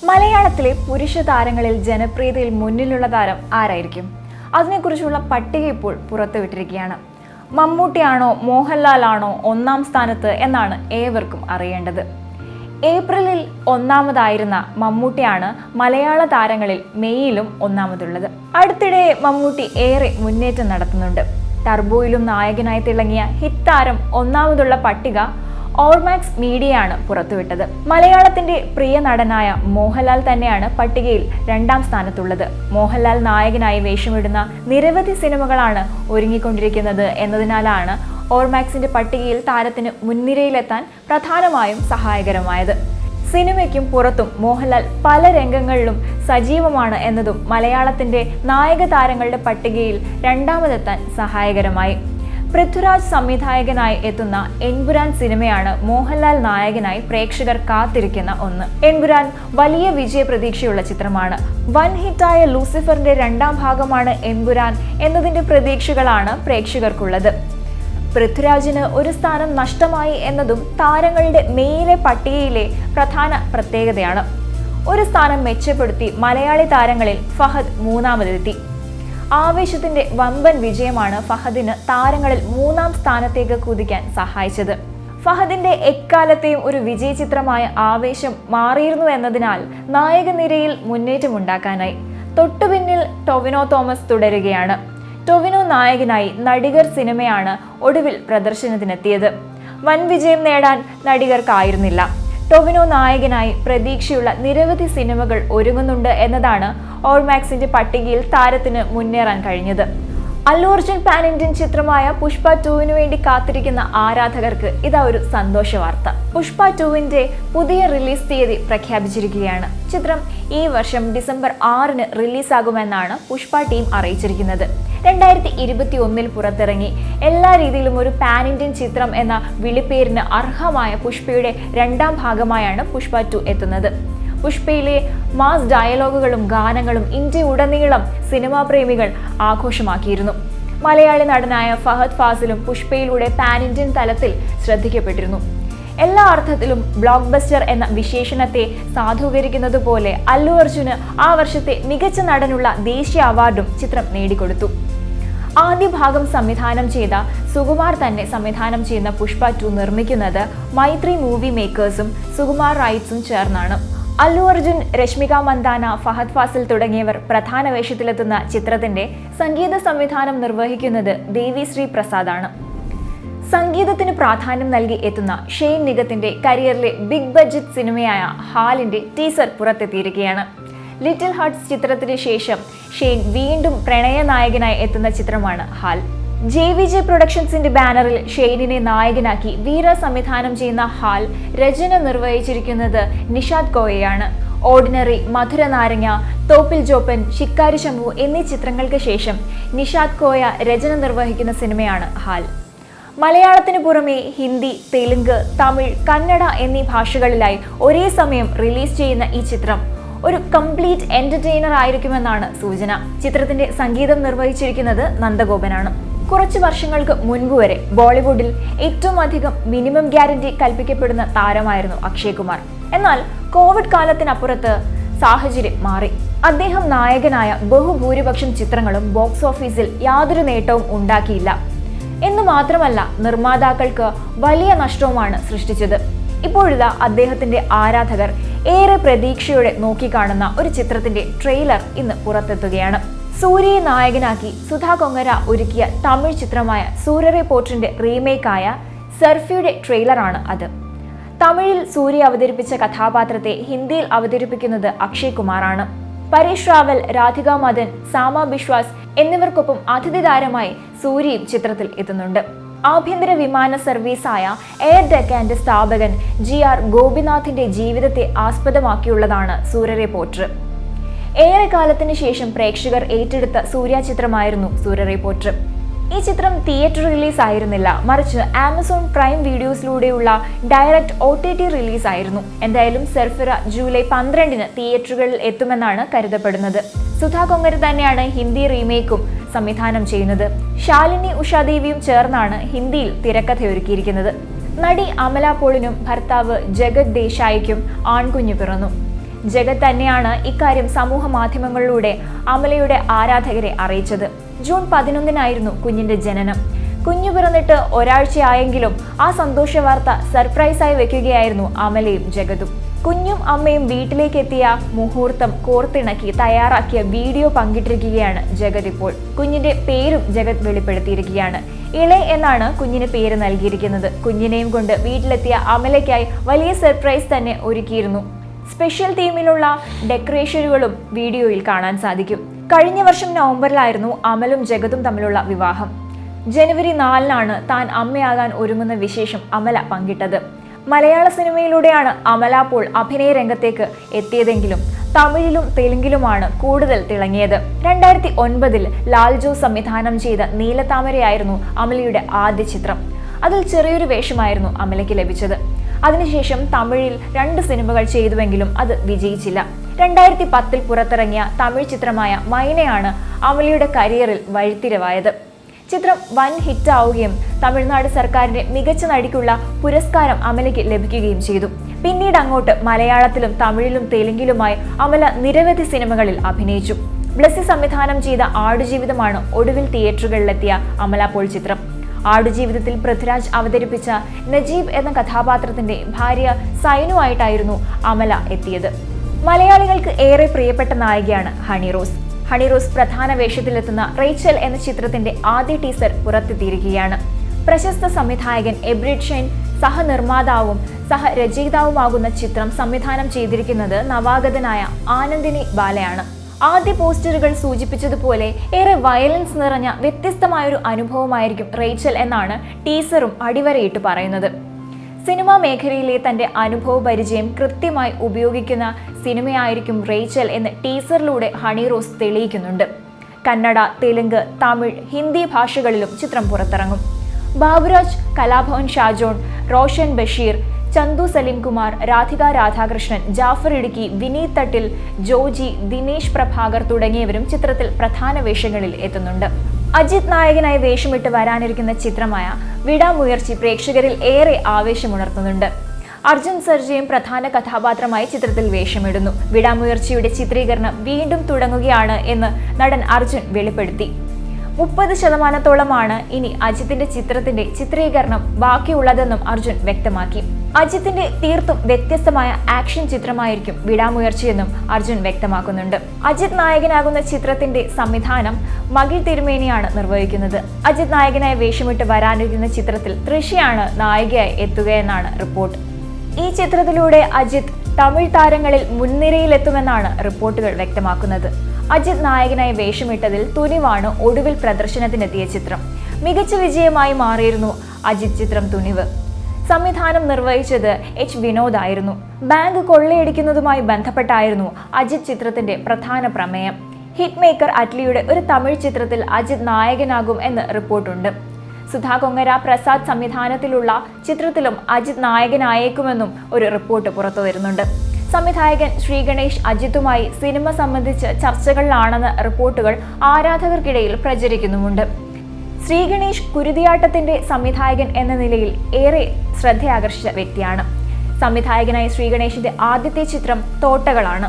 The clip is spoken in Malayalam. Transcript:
മലയാളത്തിലെ പുരുഷ താരങ്ങളിൽ ജനപ്രിയതയിൽ മുന്നിലുള്ള താരം ആരായിരിക്കും? അതിനെക്കുറിച്ചുള്ള പട്ടിക ഇപ്പോൾ പുറത്തുവിട്ടിരിക്കുകയാണ്. മമ്മൂട്ടിയാണോ മോഹൻലാലാണോ ഒന്നാം സ്ഥാനത്ത് എന്നാണ് ഏവർക്കും അറിയേണ്ടത്. ഏപ്രിലിൽ ഒന്നാമതായിരുന്ന മമ്മൂട്ടിയാണ് മലയാള താരങ്ങളിൽ മെയ്യിലും ഒന്നാമതുള്ളത്. അടുത്തിടെ മമ്മൂട്ടി ഏറെ മുന്നേറ്റം നടത്തുന്നുണ്ട്. ടർബോയിലും നായകനായി തിളങ്ങിയ ഹിറ്റ് താരം ഒന്നാമതുള്ള പട്ടിക ഓർമാക്സ് മീഡിയയാണ് പുറത്തുവിട്ടത്. മലയാളത്തിന്റെ പ്രിയ നടനായ മോഹൻലാൽ തന്നെയാണ് പട്ടികയിൽ രണ്ടാം സ്ഥാനത്തുള്ളത്. മോഹൻലാൽ നായകനായി വേഷമിടുന്ന നിരവധി സിനിമകളാണ് ഒരുങ്ങിക്കൊണ്ടിരിക്കുന്നത് എന്നതിനാലാണ് ഓർമാക്സിന്റെ പട്ടികയിൽ താരത്തിന് മുൻനിരയിലെത്താൻ പ്രധാനമായും സഹായകരമായത്. സിനിമയ്ക്കും പുറത്തും മോഹൻലാൽ പല രംഗങ്ങളിലും സജീവമാണ് എന്നതും മലയാളത്തിന്റെ നായക താരങ്ങളുടെ പട്ടികയിൽ രണ്ടാമതെത്താൻ സഹായകരമായി. പൃഥ്വിരാജ് സംവിധായകനായി എത്തുന്ന എൻപുരാൻ സിനിമയാണ് മോഹൻലാൽ നായകനായി പ്രേക്ഷകർ കാത്തിരിക്കുന്ന ഒന്ന്. എൻപുരാൻ വലിയ വിജയ പ്രതീക്ഷയുള്ള ചിത്രമാണ്. വൻ ഹിറ്റായ ലൂസിഫറിന്റെ രണ്ടാം ഭാഗമാണ് എൻപുരാൻ എന്നതിന്റെ പ്രതീക്ഷകളാണ് പ്രേക്ഷകർക്കുള്ളത്. പൃഥ്വിരാജിന് ഒരു സ്ഥാനം നഷ്ടമായി എന്നതും താരങ്ങളുടെ മെയിലെ പട്ടികയിലെ പ്രധാന പ്രത്യേകതയാണ്. ഒരു സ്ഥാനം മെച്ചപ്പെടുത്തി മലയാളി താരങ്ങളിൽ ഫഹദ് മൂന്നാമതെത്തി. ആവേശത്തിന്റെ വമ്പൻ വിജയമാണ് ഫഹദിന് താരങ്ങളിൽ മൂന്നാം സ്ഥാനത്തേക്ക് കുതിക്കാൻ സഹായിച്ചത്. ഫഹദിന്റെ എക്കാലത്തെയും ഒരു വിജയ ചിത്രമായ ആവേശം മാറിയിരുന്നു എന്നതിനാൽ നായക നിരയിൽ മുന്നേറ്റമുണ്ടാക്കാനായി. തൊട്ടുപിന്നിൽ ടൊവിനോ തോമസ് തുടരുകയാണ്. ടൊവിനോ നായകനായി നടികർ സിനിമയാണ് ഒടുവിൽ പ്രദർശനത്തിനെത്തിയത്. വൻ വിജയം നേടാൻ നടികർക്കായിരുന്നില്ല. ടൊവിനോ നായകനായി പ്രതീക്ഷയുള്ള നിരവധി സിനിമകൾ ഒരുങ്ങുന്നുണ്ട് എന്നതാണ് ഓർമാക്സിന്റെ പട്ടികയിൽ താരത്തിന് മുന്നേറാൻ കഴിഞ്ഞത്. അല്ലു അർജുൻ പാൻ ഇന്ത്യൻ ചിത്രമായ പുഷ്പ 2 വേണ്ടി കാത്തിരിക്കുന്ന ആരാധകർക്ക് ഇതാ ഒരു സന്തോഷ വാർത്ത. പുഷ്പ 2 പുതിയ റിലീസ് തീയതി പ്രഖ്യാപിച്ചിരിക്കുകയാണ്. ചിത്രം ഈ വർഷം ഡിസംബർ 6 റിലീസാകുമെന്നാണ് പുഷ്പ ടീം അറിയിച്ചിരിക്കുന്നത്. 2021 പുറത്തിറങ്ങി എല്ലാ രീതിയിലും ഒരു പാൻ ഇന്ത്യൻ ചിത്രം എന്ന വിളിപ്പേരിന് അർഹമായ പുഷ്പയുടെ രണ്ടാം ഭാഗമായാണ് പുഷ്പ 2 എത്തുന്നത്. പുഷ്പയിലെ മാസ് ഡയലോഗുകളും ഗാനങ്ങളും ഇന്ത്യ ഉടനീളം സിനിമാ പ്രേമികൾ ആഘോഷമാക്കിയിരുന്നു. മലയാളി നടനായ ഫഹദ് ഫാസിലും പുഷ്പയിലൂടെ പാൻ ഇന്ത്യൻ തലത്തിൽ ശ്രദ്ധിക്കപ്പെട്ടിരുന്നു. എല്ലാ അർത്ഥത്തിലും ബ്ലോക്ക് ബസ്റ്റർ എന്ന വിശേഷണത്തെ സാധൂകരിക്കുന്നത് പോലെ അല്ലു അർജുന് ആ വർഷത്തെ മികച്ച നടനുള്ള ദേശീയ അവാർഡും ചിത്രം നേടിക്കൊടുത്തു. ആദ്യ ഭാഗം സംവിധാനം ചെയ്ത സുകുമാർ തന്നെ സംവിധാനം ചെയ്യുന്ന പുഷ്പ 2 നിർമ്മിക്കുന്നത് മൈത്രി മൂവി മേക്കേഴ്സും സുകുമാർ റൈറ്റ്സും ചേർന്നാണ്. അല്ലു അർജുൻ, രശ്മിക മന്ദാന, ഫഹദ് ഫാസിൽ തുടങ്ങിയവർ പ്രധാന വേഷത്തിലെത്തുന്ന ചിത്രത്തിന്റെ സംഗീത സംവിധാനം നിർവഹിക്കുന്നത് ദേവി ശ്രീ പ്രസാദാണ്. സംഗീതത്തിന് പ്രാധാന്യം നൽകി എത്തുന്ന ഷെയ്ൻ നിഗത്തിന്റെ കരിയറിലെ ബിഗ് ബഡ്ജറ്റ് സിനിമയായ ഹാലിന്റെ ടീസർ പുറത്തെത്തിയിരിക്കുകയാണ്. ലിറ്റിൽ ഹാർട്ട്സ് ചിത്രത്തിന് ശേഷം ഷെയ്ൻ വീണ്ടും പ്രണയ നായകനായി എത്തുന്ന ചിത്രമാണ് ഹാൽ. JVJ പ്രൊഡക്ഷൻസിന്റെ ബാനറിൽ ഷെയ്നിനെ നായകനാക്കി വീര സംവിധാനം ചെയ്യുന്ന ഹാൽ രചന നിർവഹിച്ചിരിക്കുന്നത് നിഷാദ് കോയയാണ്. ഓർഡിനറി, മധുര നാരങ്ങ, തോപ്പിൽ ജോപ്പൻ, ശിക്കാരി ശംഭു എന്നീ ചിത്രങ്ങൾക്ക് ശേഷം നിഷാദ് കോയ രചന നിർവഹിക്കുന്ന സിനിമയാണ് ഹാൽ. മലയാളത്തിന് പുറമെ ഹിന്ദി, തെലുങ്ക്, തമിഴ്, കന്നഡ എന്നീ ഭാഷകളിലായി ഒരേ സമയം റിലീസ് ചെയ്യുന്ന ഈ ചിത്രം ഒരു കംപ്ലീറ്റ് എന്റർടൈനർ ആയിരിക്കുമെന്നാണ് സൂചന. ചിത്രത്തിന്റെ സംഗീതം നിർവഹിച്ചിരിക്കുന്നത് നന്ദഗോപനാണ്. കുറച്ച് വർഷങ്ങൾക്ക് മുൻപ് വരെ ബോളിവുഡിൽ ഏറ്റവും അധികം മിനിമം ഗ്യാരണ്ടി കൽപ്പിക്കപ്പെടുന്ന താരമായിരുന്നു അക്ഷയ് കുമാർ. എന്നാൽ കോവിഡ് കാലത്തിനപ്പുറത്ത് സാഹചര്യം മാറി. അദ്ദേഹം നായകനായ ബഹുഭൂരിപക്ഷം ചിത്രങ്ങളും ബോക്സ് ഓഫീസിൽ യാതൊരു നേട്ടവും ഉണ്ടാക്കിയില്ല എന്ന് മാത്രമല്ല, നിർമ്മാതാക്കൾക്ക് വലിയ നഷ്ടവുമാണ് സൃഷ്ടിച്ചത്. ഇപ്പോഴിതാ അദ്ദേഹത്തിന്റെ ആരാധകർ ഏറെ പ്രതീക്ഷയോടെ നോക്കിക്കാണുന്ന ഒരു ചിത്രത്തിന്റെ ട്രെയിലർ ഇന്ന് പുറത്തെത്തുകയാണ്. സൂര്യയെ നായകനാക്കി സുധാ കൊങ്ങര ഒരുക്കിയ തമിഴ് ചിത്രമായ സൂര്യറെ പോറ്റിന്റെ റീമേക്കായ സർഫിയുടെ ട്രെയിലറാണ് അത്. തമിഴിൽ സൂര്യ അവതരിപ്പിച്ച കഥാപാത്രത്തെ ഹിന്ദിയിൽ അവതരിപ്പിക്കുന്നത് അക്ഷയ് കുമാറാണ്. പരേഷ് റാവൽ, രാധിക മദൻ, സാമ ബിശ്വാസ് എന്നിവർക്കൊപ്പം അതിഥി താരമായി സൂര്യയും ചിത്രത്തിൽ എത്തുന്നുണ്ട്. ആഭ്യന്തര വിമാന സർവീസായ എയർ ഡെക്കാന്റെ സ്ഥാപകൻ GR ഗോപിനാഥിന്റെ ജീവിതത്തെ ആസ്പദമാക്കിയുള്ളതാണ് സൂര്യറെ പോറ്റ്. ഏറെക്കാലത്തിന് ശേഷം പ്രേക്ഷകർ ഏറ്റെടുത്ത സൂര്യ ചിത്രമായിരുന്നു സൂര്യറെ പോറ്റ്. ഈ ചിത്രം തിയേറ്റർ റിലീസ് ആയിരുന്നില്ല, മറിച്ച് ആമസോൺ പ്രൈം വീഡിയോസിലൂടെയുള്ള ഡയറക്റ്റ് OTT റിലീസ് ആയിരുന്നു. എന്തായാലും സർഫിറ ജൂലൈ 12 തിയേറ്ററുകളിൽ എത്തുമെന്നാണ് കരുതപ്പെടുന്നത്. സുധാ കൊങ്ങര തന്നെയാണ് ഹിന്ദി റീമേക്കും സംവിധാനം ചെയ്യുന്നത്. ശാലിനി ഉഷാദേവിയും ചേർന്നാണ് ഹിന്ദിയിൽ തിരക്കഥയൊരുക്കിയിരിക്കുന്നത്. നടി അമല പോളിനും ഭർത്താവ് ജഗത് ദേശായിക്കും ആൺകുഞ്ഞു പിറന്നു. ജഗത് തന്നെയാണ് ഇക്കാര്യം സമൂഹ മാധ്യമങ്ങളിലൂടെ അമലയുടെ ആരാധകരെ അറിയിച്ചത്. ജൂൺ 11 കുഞ്ഞിന്റെ ജനനം. കുഞ്ഞു പിറന്നിട്ട് ഒരാഴ്ചയായെങ്കിലും ആ സന്തോഷ വാർത്ത സർപ്രൈസായി വെക്കുകയായിരുന്നു അമലയും ജഗതും. കുഞ്ഞും അമ്മയും വീട്ടിലേക്ക് എത്തിയ മുഹൂർത്തം കോർത്തിണക്കി തയ്യാറാക്കിയ വീഡിയോ പങ്കിട്ടിരിക്കുകയാണ് ജഗത് ഇപ്പോൾ. കുഞ്ഞിന്റെ പേരും ജഗത് വെളിപ്പെടുത്തിയിരിക്കുകയാണ്. ഇളെ എന്നാണ് കുഞ്ഞിന് പേര് നൽകിയിരിക്കുന്നത്. കുഞ്ഞിനെയും കൊണ്ട് വീട്ടിലെത്തിയ അമലയ്ക്കായി വലിയ സർപ്രൈസ് തന്നെ ഒരുക്കിയിരുന്നു. സ്പെഷ്യൽ തീമിലുള്ള ഡെക്കറേഷനുകളും വീഡിയോയിൽ കാണാൻ സാധിക്കും. കഴിഞ്ഞ വർഷം നവംബറിലായിരുന്നു അമലും ജഗതും തമ്മിലുള്ള വിവാഹം. ജനുവരി 4 താൻ അമ്മയാകാൻ ഒരുങ്ങുന്ന വിശേഷം അമല പങ്കിട്ടത്. മലയാള സിനിമയിലൂടെയാണ് അമല അപ്പോൾ അഭിനയ രംഗത്തേക്ക് എത്തിയതെങ്കിലും തമിഴിലും തെലുങ്കിലുമാണ് കൂടുതൽ തിളങ്ങിയത്. 2009 ലാൽ ജോസ് സംവിധാനം ചെയ്ത നീലത്താമരയായിരുന്നു അമലയുടെ ആദ്യ ചിത്രം. അതിൽ ചെറിയൊരു വേഷമായിരുന്നു അമലയ്ക്ക് ലഭിച്ചത്. അതിനുശേഷം തമിഴിൽ 2 സിനിമകൾ ചെയ്തുവെങ്കിലും അത് വിജയിച്ചില്ല. 2010 പുറത്തിറങ്ങിയ തമിഴ് ചിത്രമായ മൈനയാണ് അമലയുടെ കരിയറിൽ വഴിത്തിരിവായത്. ചിത്രം വൻ ഹിറ്റാവുകയും തമിഴ്നാട് സർക്കാരിന്റെ മികച്ച നടിക്കുള്ള പുരസ്കാരം അമലയ്ക്ക് ലഭിക്കുകയും ചെയ്തു. പിന്നീട് അങ്ങോട്ട് മലയാളത്തിലും തമിഴിലും തെലുങ്കിലുമായി അമല നിരവധി സിനിമകളിൽ അഭിനയിച്ചു. ബ്ലസ്സി സംവിധാനം ചെയ്ത ആടുജീവിതമാണ് ഒടുവിൽ തിയേറ്ററുകളിലെത്തിയ അമല പോൾ ചിത്രം. ആടുജീവിതത്തിൽ പൃഥ്വിരാജ് അവതരിപ്പിച്ച നജീബ് എന്ന കഥാപാത്രത്തിന്റെ ഭാര്യ സൈനു ആയിട്ടായിരുന്നു അമല എത്തിയത്. മലയാളികൾക്ക് ഏറെ പ്രിയപ്പെട്ട നായികയാണ് ഹണി റോസ്. ഹണി റോസ് പ്രധാന വേഷത്തിലെത്തുന്ന റേച്ചൽ എന്ന ചിത്രത്തിന്റെ ആദ്യ ടീസർ പുറത്തെത്തിയിരിക്കുകയാണ്. പ്രശസ്ത സംവിധായകൻ എബ്രിഡ് ഷൈൻ സഹനിർമ്മാതാവും സഹരചയിതാവുമാകുന്ന ചിത്രം സംവിധാനം ചെയ്തിരിക്കുന്നത് നവാഗതനായ ആനന്ദിനി ബാലയാണ്. ആദ്യ പോസ്റ്ററുകൾ സൂചിപ്പിച്ചതുപോലെ ഏറെ വയലൻസ് നിറഞ്ഞ വ്യത്യസ്തമായൊരു അനുഭവമായിരിക്കും റേച്ചൽ എന്നാണ് ടീസറും അടിവരയിട്ട് പറയുന്നത്. സിനിമാ മേഖലയിലെ തന്റെ അനുഭവ പരിചയം കൃത്യമായി ഉപയോഗിക്കുന്ന സിനിമയായിരിക്കും റേച്ചൽ എന്ന് ടീസറിലൂടെ ഹണി റോസ് തെളിയിക്കുന്നുണ്ട്. കന്നഡ, തെലുങ്ക്, തമിഴ്, ഹിന്ദി ഭാഷകളിലും ചിത്രം പുറത്തിറങ്ങും. ബാബുരാജ്, കലാഭവൻ ഷാജോൺ, റോഷൻ ബഷീർ, ചന്തു സലീം കുമാർ, രാധിക രാധാകൃഷ്ണൻ, ജാഫർ ഇടുക്കി, വിനീത് തട്ടിൽ, ജോജി, ദിനേശ് പ്രഭാകർ തുടങ്ങിയവരും ചിത്രത്തിൽ പ്രധാന വേഷങ്ങളിൽ എത്തുന്നുണ്ട്. അജിത് നായകനായി വേഷമിട്ട് വരാനിരിക്കുന്ന ചിത്രമായ വിടാമുയർച്ചി പ്രേക്ഷകരിൽ ഏറെ ആവേശമുണർത്തുന്നുണ്ട്. അർജുൻ സർജയും പ്രധാന കഥാപാത്രമായി ചിത്രത്തിൽ വേഷമിടുന്നു. വിടാമുയർച്ചിയുടെ ചിത്രീകരണം വീണ്ടും തുടങ്ങുകയാണ് എന്ന് നടൻ അർജുൻ വെളിപ്പെടുത്തി. 30% ഇനി അജിത്തിന്റെ ചിത്രത്തിന്റെ ചിത്രീകരണം ബാക്കിയുള്ളതെന്നും അർജുൻ വ്യക്തമാക്കി. അജിത്തിന്റെ തീർത്തും വ്യത്യസ്തമായ ആക്ഷൻ ചിത്രമായിരിക്കും വിടാമുയർച്ചയെന്നും അർജുൻ വ്യക്തമാക്കുന്നുണ്ട്. അജിത് നായകനാകുന്ന ചിത്രത്തിന്റെ സംവിധാനം മകിൽ തിരുമേനിയാണ് നിർവഹിക്കുന്നത്. അജിത് നായകനായി വേഷമിട്ട് വരാനിരിക്കുന്ന ചിത്രത്തിൽ തൃഷയാണ് നായികയായി എത്തുകയെന്നാണ് റിപ്പോർട്ട്. ഈ ചിത്രത്തിലൂടെ അജിത് തമിഴ് താരങ്ങളിൽ മുൻനിരയിലെത്തുമെന്നാണ് റിപ്പോർട്ടുകൾ വ്യക്തമാക്കുന്നത്. അജിത് നായകനായി വേഷമിട്ടതിൽ തുനിവാണ് ഒടുവിൽ പ്രദർശനത്തിനെത്തിയ ചിത്രം. മികച്ച വിജയമായി മാറിയിരുന്നു അജിത് ചിത്രം തുനിവ്. സംവിധാനം നിർവഹിച്ചത് എച്ച് വിനോദ് ആയിരുന്നു. ബാങ്ക് കൊള്ളയടിക്കുന്നതുമായി ബന്ധപ്പെട്ടായിരുന്നു അജിത് ചിത്രത്തിന്റെ പ്രധാന പ്രമേയം. ഹിറ്റ് മേക്കർ അറ്റ്ലിയുടെ ഒരു തമിഴ് ചിത്രത്തിൽ അജിത് നായകനാകും എന്ന് റിപ്പോർട്ടുണ്ട്. സുധാ കൊങ്ങര പ്രസാദ് സംവിധാനത്തിലുള്ള ചിത്രത്തിലും അജിത് നായകനായേക്കുമെന്നും ഒരു റിപ്പോർട്ട് പുറത്തു വരുന്നുണ്ട്. സംവിധായകൻ ശ്രീഗണേഷ് അജിത്തുമായി സിനിമ സംബന്ധിച്ച് ചർച്ചകളിലാണെന്ന റിപ്പോർട്ടുകൾ ആരാധകർക്കിടയിൽ പ്രചരിക്കുന്നുമുണ്ട്. ശ്രീഗണേഷ് കുരുതിയാട്ടത്തിന്റെ സംവിധായകൻ എന്ന നിലയിൽ ഏറെ ശ്രദ്ധയാകർഷിച്ച വ്യക്തിയാണ്. സംവിധായകനായി ശ്രീഗണേഷിന്റെ ആദ്യത്തെ ചിത്രം തോട്ടകളാണ്.